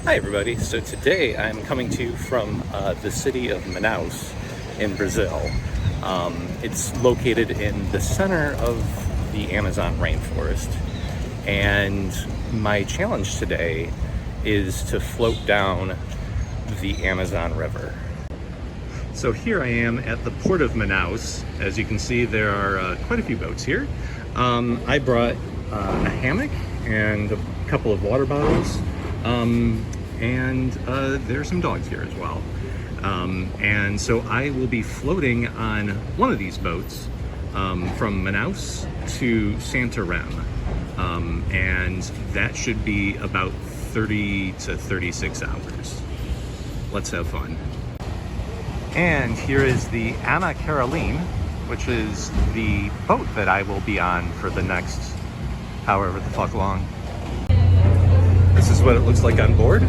Hi everybody, so today I'm coming to you from the city of Manaus in Brazil. It's located in the center of the Amazon rainforest, and my challenge today is to float down the Amazon River. So here I am at the port of Manaus. As you can see, there are quite a few boats here. I brought a hammock and a couple of water bottles. And there's some dogs here as well. And so I will be floating on one of these boats from Manaus to Santarém. And that should be about 30 to 36 hours. Let's have fun. And here is the Ana Caroline, which is the boat that I will be on for the next however the fuck long. This is what it looks like on board.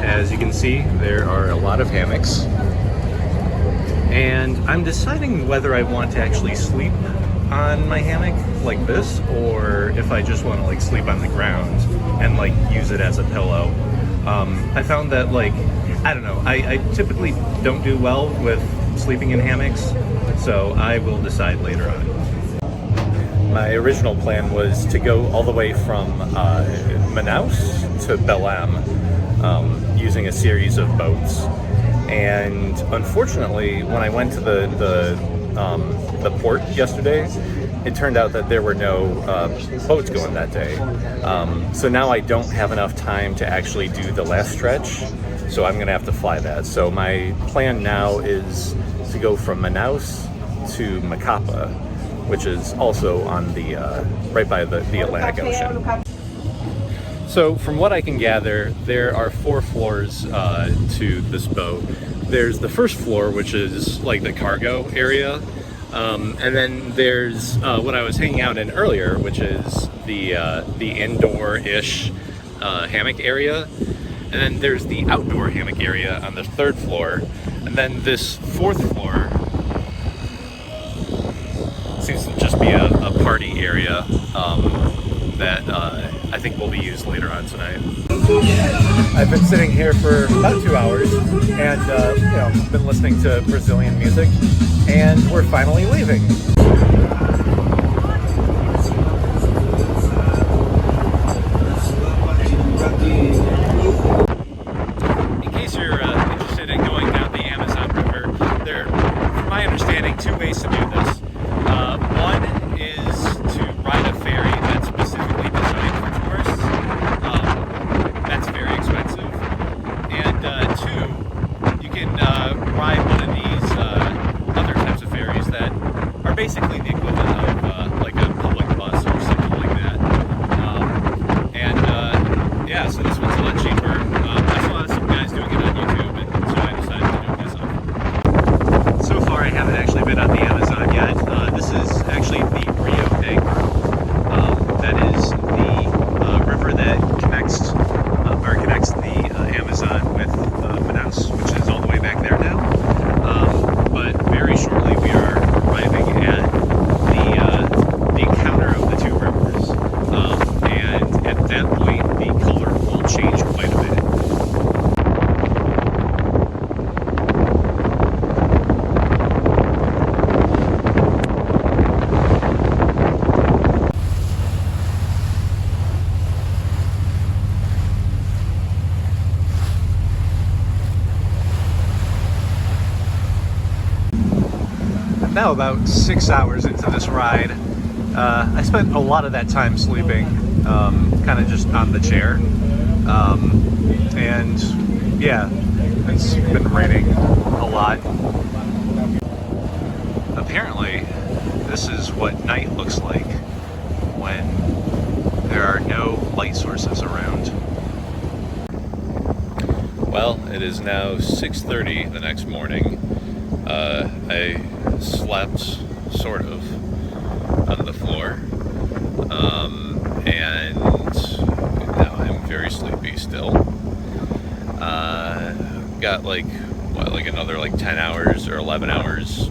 As you can see, there are a lot of hammocks. And I'm deciding whether I want to actually sleep on my hammock like this, or if I just want to like sleep on the ground and like use it as a pillow. I found that I don't know, I typically don't do well with sleeping in hammocks, so I will decide later on. My original plan was to go all the way from Manaus to Belém using a series of boats. And unfortunately, when I went to the port yesterday, it turned out that there were no boats going that day. So now I don't have enough time to actually do the last stretch, so I'm going to have to fly that. So my plan now is to go from Manaus to Macapa, which is also on the right by the Atlantic Ocean. So from what I can gather, there are 4 floors to this boat. There's the first floor, which is like the cargo area, and then there's what I was hanging out in earlier, which is the indoor-ish hammock area, and then there's the outdoor hammock area on the 3rd floor, and then this 4th floor seems to just be a party area that I think will be used later on tonight. I've been sitting here for about 2 hours and been listening to Brazilian music, and we're finally leaving. In case you're interested in going down the Amazon River, there are, from my understanding, 2 ways to do this. One is to ride a ferry that's specifically designed for tourists. That's very expensive. And 2, you can ride one of these other types of ferries that are basically the equivalent of like a public bus or something like that. Yeah, so this one's a lot cheaper. I saw some guys doing it on YouTube, and so I decided to do it myself. So far, I haven't actually been on the Amazon yet. This is actually the Rio Negro. That is the river that connects the Amazon with Manaus, which is all the way back there now. But very shortly we are arriving at the encounter of the 2 rivers, and at that point the color will change quite a bit. Now about 6 hours into this ride. I spent a lot of that time sleeping, kind of just on the chair. And yeah, it's been raining a lot. Apparently, this is what night looks like when there are no light sources around. Well, it is now 6:30 the next morning. I slept, sort of, on the floor, and now I'm very sleepy still. Got like another 10 hours or 11 hours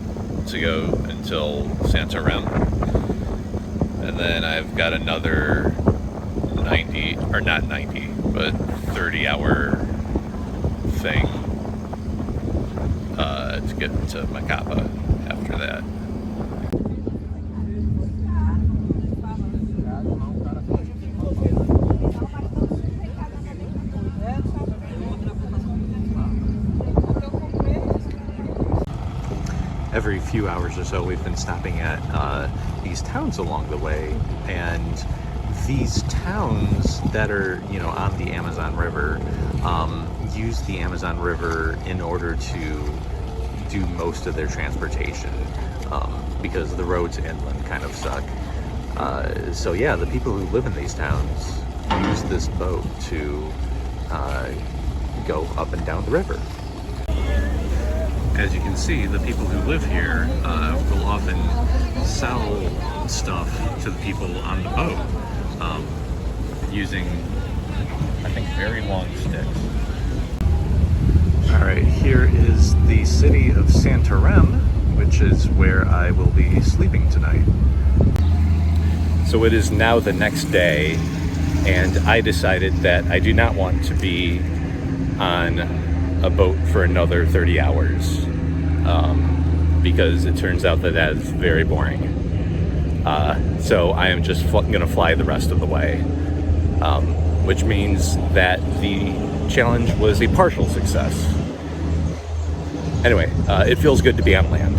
to go until Santarém, and then I've got another 90, or not 90, but 30 30-hour thing to get to Macapa after that. Every few hours or so, we've been stopping at these towns along the way, and these towns that are, you know, on the Amazon River use the Amazon River in order to do most of their transportation because the roads inland kind of suck. So yeah, the people who live in these towns use this boat to go up and down the river. As you can see, the people who live here will often sell stuff to the people on the boat using, I think, very long sticks. All right, here is the city of Santarém, which is where I will be sleeping tonight. So it is now the next day, and I decided that I do not want to be on a boat for another 30 hours because it turns out that is very boring. So I am just gonna fly the rest of the way, which means that the challenge was a partial success. Anyway, it feels good to be on land.